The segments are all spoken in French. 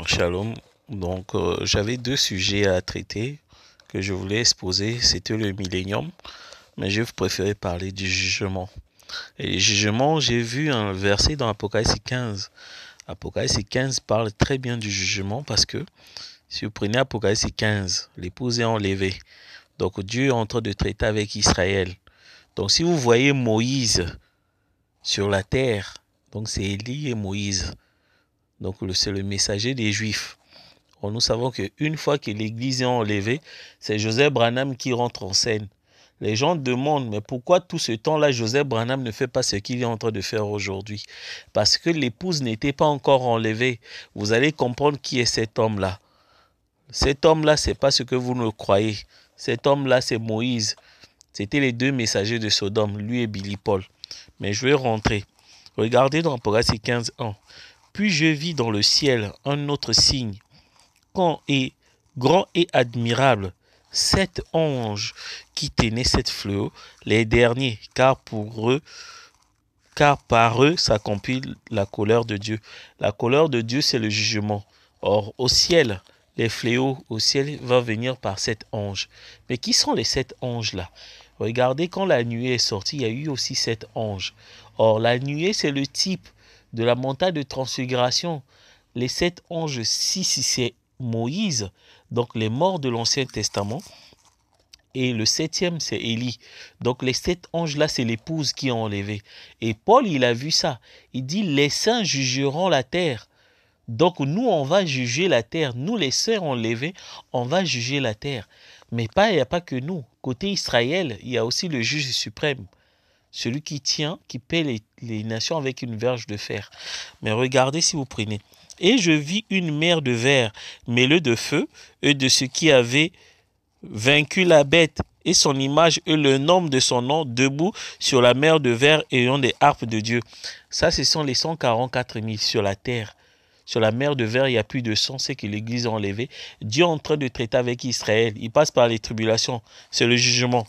Shalom. Donc, j'avais deux sujets à traiter que je voulais exposer. C'était le millénium, mais je préférais parler du jugement. Et le jugement, j'ai vu un verset dans Apocalypse 15. Apocalypse 15 parle très bien du jugement parce que si vous prenez Apocalypse 15, l'épouse est enlevée. Donc, Dieu est en train de traiter avec Israël. Donc, si vous voyez Moïse sur la terre, donc c'est Élie et Moïse. Donc, c'est le messager des Juifs. Or, nous savons qu'une fois que l'église est enlevée, c'est Joseph Branham qui rentre en scène. Les gens demandent, mais pourquoi tout ce temps-là, Joseph Branham ne fait pas ce qu'il est en train de faire aujourd'hui? Parce que l'épouse n'était pas encore enlevée. Vous allez comprendre qui est cet homme-là. Cet homme-là, c'est pas ce que vous ne croyez. Cet homme-là, c'est Moïse. C'était les deux messagers de Sodome, lui et Billy Paul. Mais je vais rentrer. Regardez dans Apocalypse 15:1. Puis je vis dans le ciel un autre signe, grand et admirable, 7 anges qui tenaient 7 fléaux, les derniers, car par eux s'accomplit la colère de Dieu. La colère de Dieu, c'est le jugement. Or, au ciel, les fléaux au ciel vont venir par 7 anges. Mais qui sont les 7 anges-là? Regardez, quand la nuée est sortie, il y a eu aussi 7 anges. Or, la nuée, c'est le type de la montagne de transfiguration. Les 7 anges, si c'est Moïse, donc les morts de l'Ancien Testament, et le septième, c'est Élie. Donc les 7 anges-là, c'est l'épouse qui est enlevée. Et Paul, il a vu ça. Il dit, les saints jugeront la terre. Donc nous, on va juger la terre. Nous, les saints enlevés, on va juger la terre. Mais il n'y a pas que nous. Côté Israël, il y a aussi le juge suprême. Celui qui tient, qui paie les nations avec une verge de fer. Mais regardez si vous prenez. Et je vis une mer de verre, mêlée de feu, et de ce qui avait vaincu la bête et son image et le nom de son nom, debout sur la mer de verre ayant des harpes de Dieu. Ça, ce sont les 144 000 sur la terre. Sur la mer de verre, il n'y a plus de sang, c'est que l'Église a enlevé. Dieu est en train de traiter avec Israël. Il passe par les tribulations. C'est le jugement.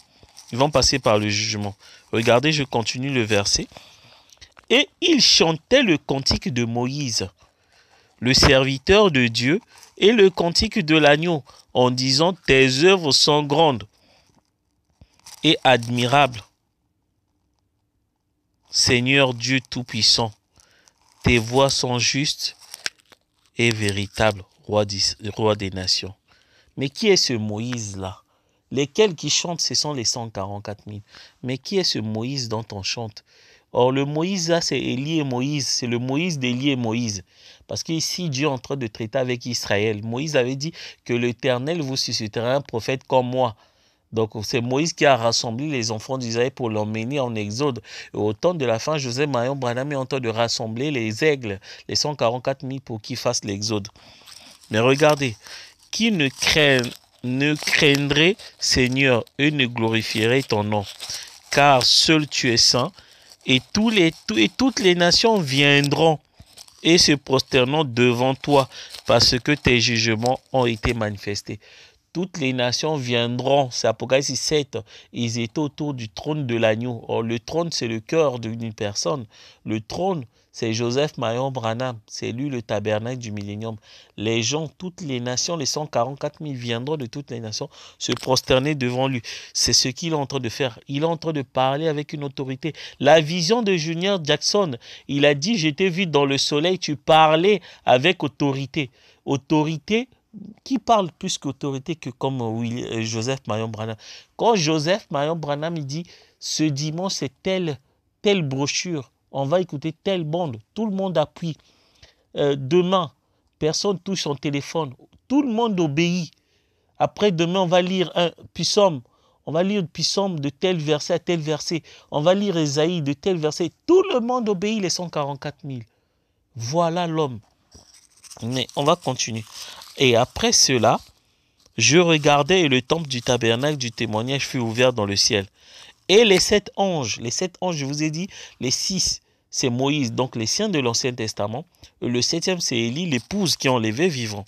Ils vont passer par le jugement. Regardez, je continue le verset. Et il chantait le cantique de Moïse, le serviteur de Dieu, et le cantique de l'agneau, en disant, tes œuvres sont grandes et admirables. Seigneur Dieu Tout-Puissant, tes voies sont justes et véritables, roi des nations. Mais qui est ce Moïse-là? Lesquels qui chantent, ce sont les 144 000. Mais qui est ce Moïse dont on chante? Or, le Moïse là, c'est Élie et Moïse. C'est le Moïse d'Élie et Moïse. Parce qu'ici, Dieu est en train de traiter avec Israël. Moïse avait dit que l'Éternel vous suscitera un prophète comme moi. Donc, c'est Moïse qui a rassemblé les enfants d'Israël pour l'emmener en Exode. Et au temps de la fin, Joseph Marion Branham est en train de rassembler les aigles, les 144 000 pour qu'ils fassent l'Exode. Mais regardez, qui ne craindrait, Seigneur, et ne glorifierait ton nom, car seul tu es saint, et toutes les nations viendront et se prosterneront devant toi, parce que tes jugements ont été manifestés. Toutes les nations viendront, c'est Apocalypse 7, ils étaient autour du trône de l'agneau. Or, le trône, c'est le cœur d'une personne. Le trône, c'est Joseph Marion Branham, c'est lui le tabernacle du millénium. Les gens, toutes les nations, les 144 000 viendront de toutes les nations se prosterner devant lui. C'est ce qu'il est en train de faire. Il est en train de parler avec une autorité. La vision de Junior Jackson, il a dit, je t'ai vu dans le soleil, tu parlais avec autorité. Autorité, qui parle plus qu'autorité que comme Joseph Marion Branham. Quand Joseph Marion Branham il dit ce dimanche c'est telle brochure, on va écouter telle bande, tout le monde appuie. Demain, personne touche son téléphone, tout le monde obéit. Après demain, on va lire un psaume. On va lire psaume de tel verset à tel verset. On va lire Ésaïe de tel verset. Tout le monde obéit les 144 000. Voilà l'homme. Mais on va continuer. Et après cela, je regardais et le temple du tabernacle du témoignage fut ouvert dans le ciel. Et les 7 anges, je vous ai dit, les 6, c'est Moïse, donc les siens de l'Ancien Testament. Et le 7e, c'est Élie, l'épouse qui enlevait vivant,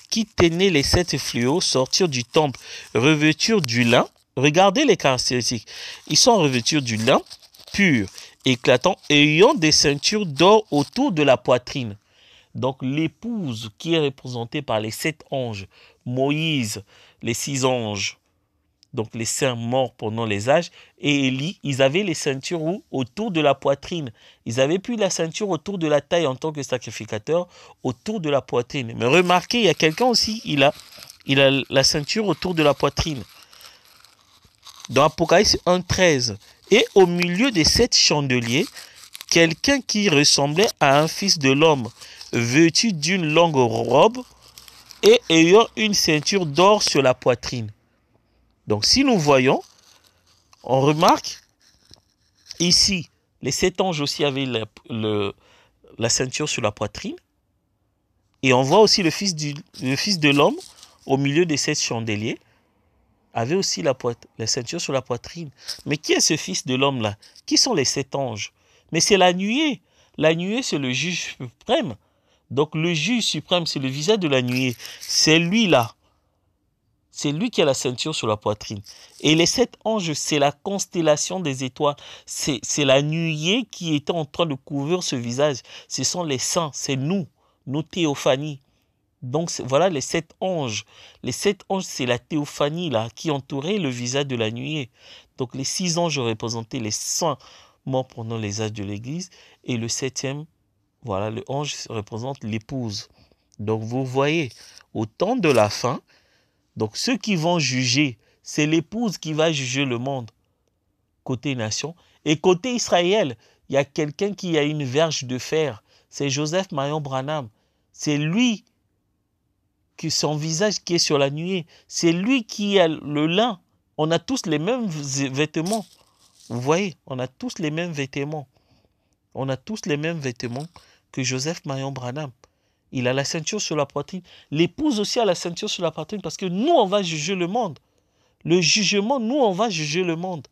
qui tenait les 7 fléaux, sortirent du temple, revêturent du lin. Regardez les caractéristiques. Ils sont revêtus du lin pur, éclatant, ayant des ceintures d'or autour de la poitrine. Donc l'épouse qui est représentée par les 7 anges, Moïse, les 6 anges, donc les saints morts pendant les âges, et Élie, ils avaient les ceintures autour de la poitrine. Ils avaient plus la ceinture autour de la taille en tant que sacrificateur, autour de la poitrine. Mais remarquez, il y a quelqu'un aussi, il a la ceinture autour de la poitrine. Dans Apocalypse 1,13. Et au milieu des 7 chandeliers, quelqu'un qui ressemblait à un fils de l'homme, vêtu d'une longue robe et ayant une ceinture d'or sur la poitrine. Donc si nous voyons, on remarque ici, les 7 anges aussi avaient la ceinture sur la poitrine. Et on voit aussi le fils de l'homme au milieu des 7 chandeliers avait aussi la ceinture sur la poitrine. Mais qui est ce fils de l'homme là? Qui sont les 7 anges? Mais c'est la nuée. La nuée, c'est le juge suprême. Donc le juge suprême, c'est le visage de la nuée. C'est lui là. C'est lui qui a la ceinture sur la poitrine. Et les 7 anges, c'est la constellation des étoiles. C'est la nuée qui était en train de couvrir ce visage. Ce sont les saints, c'est nous, nos théophanies. Donc voilà les 7 anges. Les 7 anges, c'est la théophanie là qui entourait le visage de la nuée. Donc les 6 anges représentaient les saints morts pendant les âges de l'Église. Et le 7e, voilà, le ange représente l'épouse. Donc vous voyez, au temps de la fin, donc ceux qui vont juger, c'est l'épouse qui va juger le monde, côté nation. Et côté Israël, il y a quelqu'un qui a une verge de fer. C'est Joseph Marion Branham. C'est lui qui son visage qui est sur la nuée. C'est lui qui a le lin. On a tous les mêmes vêtements. Vous voyez, on a tous les mêmes vêtements. On a tous les mêmes vêtements que Joseph Marion Branham. Il a la ceinture sur la poitrine. L'épouse aussi a la ceinture sur la poitrine parce que nous, on va juger le monde. Le jugement, nous, on va juger le monde.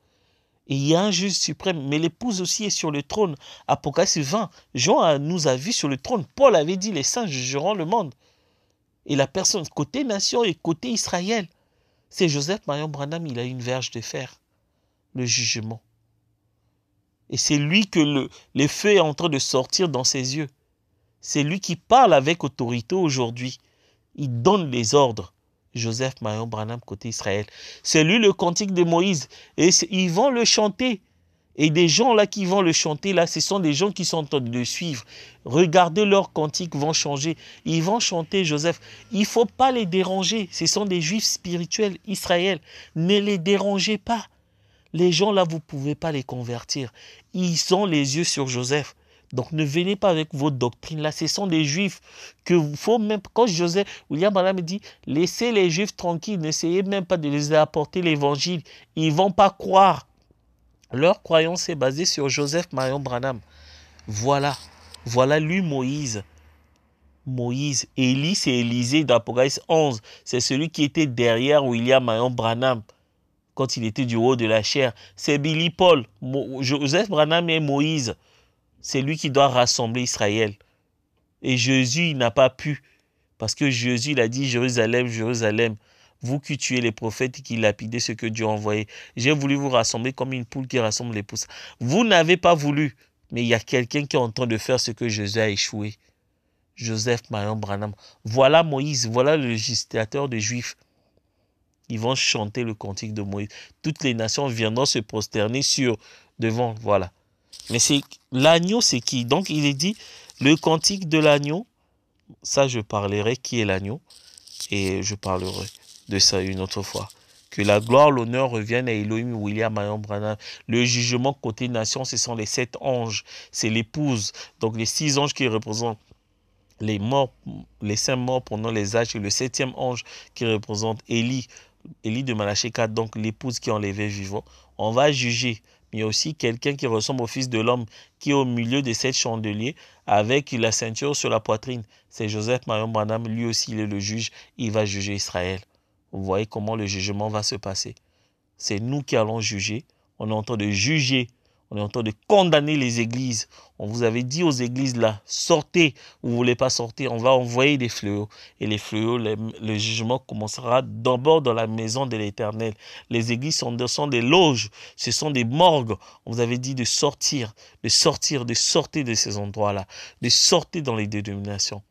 Et il y a un juge suprême. Mais l'épouse aussi est sur le trône. Apocalypse 20. Jean nous a vus sur le trône. Paul avait dit, les saints jugeront le monde. Et la personne, côté nation et côté Israël, c'est Joseph Marion Branham, il a une verge de fer. Le jugement. Et c'est lui que le feu est en train de sortir dans ses yeux. C'est lui qui parle avec autorité aujourd'hui. Il donne les ordres. Joseph Marion Branham côté Israël. C'est lui le cantique de Moïse. Et ils vont le chanter. Et des gens là qui vont le chanter, là, ce sont des gens qui sont en train de le suivre. Regardez leurs cantiques vont changer. Ils vont chanter Joseph. Il ne faut pas les déranger. Ce sont des juifs spirituels, Israël. Ne les dérangez pas. Les gens là, vous ne pouvez pas les convertir. Ils ont les yeux sur Joseph. Donc ne venez pas avec vos doctrines là. Ce sont des juifs que faut même. Quand William Branham me dit, laissez les juifs tranquilles. N'essayez même pas de les apporter l'évangile. Ils ne vont pas croire. Leur croyance est basée sur Joseph Marion Branham. Voilà. Voilà lui Moïse. Moïse. Élie, c'est Élisée d'Apocalypse 11. C'est celui qui était derrière William Marion Branham quand il était du haut de la chair. C'est Billy Paul. Joseph Branham est Moïse. C'est lui qui doit rassembler Israël. Et Jésus, il n'a pas pu. Parce que Jésus, il a dit, Jérusalem, Jérusalem, vous qui tuez les prophètes et qui lapidez ce que Dieu a envoyé. J'ai voulu vous rassembler comme une poule qui rassemble les pouces. Vous n'avez pas voulu. Mais il y a quelqu'un qui est en train de faire ce que Jésus a échoué. Joseph Marion Branham. Voilà Moïse, voilà le législateur des Juifs. Ils vont chanter le cantique de Moïse. Toutes les nations viendront se prosterner devant, voilà. Mais c'est l'agneau, c'est qui? Donc il est dit, le cantique de l'agneau, ça je parlerai qui est l'agneau, et je parlerai de ça une autre fois. Que la gloire, l'honneur reviennent à Elohim William Marion Branham. Le jugement côté nation, ce sont les 7 anges, c'est l'épouse. Donc les 6 anges qui représentent les morts, les 5 morts pendant les âges, et le 7e ange qui représente Élie de Malachie 4, donc l'épouse qui est enlevée vivant. On va juger. Mais il y a aussi quelqu'un qui ressemble au Fils de l'homme qui est au milieu de 7 chandeliers avec la ceinture sur la poitrine. C'est Joseph Marion Branham, lui aussi il est le juge, il va juger Israël. Vous voyez comment le jugement va se passer. C'est nous qui allons juger. On est en train de juger. On est en train de condamner les églises. On vous avait dit aux églises là, sortez. Vous ne voulez pas sortir. On va envoyer des fléaux. Et les fléaux, le jugement commencera d'abord dans la maison de l'Éternel. Les églises sont des loges. Ce sont des morgues. On vous avait dit de sortir, de sortir de ces endroits-là. De sortir dans les dénominations.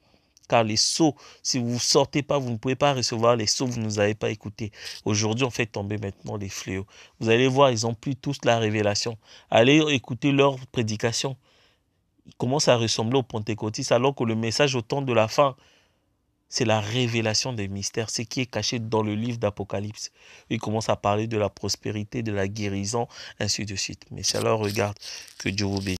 Car les sceaux, si vous ne sortez pas, vous ne pouvez pas recevoir les sceaux, vous ne nous avez pas écouté. Aujourd'hui, on fait tomber maintenant les fléaux. Vous allez voir, ils ont plus tous la révélation. Allez écouter leur prédication. Ils commencent à ressembler aux pentecôtistes, alors que le message au temps de la fin, c'est la révélation des mystères, ce qui est caché dans le livre d'Apocalypse. Ils commencent à parler de la prospérité, de la guérison, ainsi de suite. Mais c'est à leur regard que Dieu vous bénisse.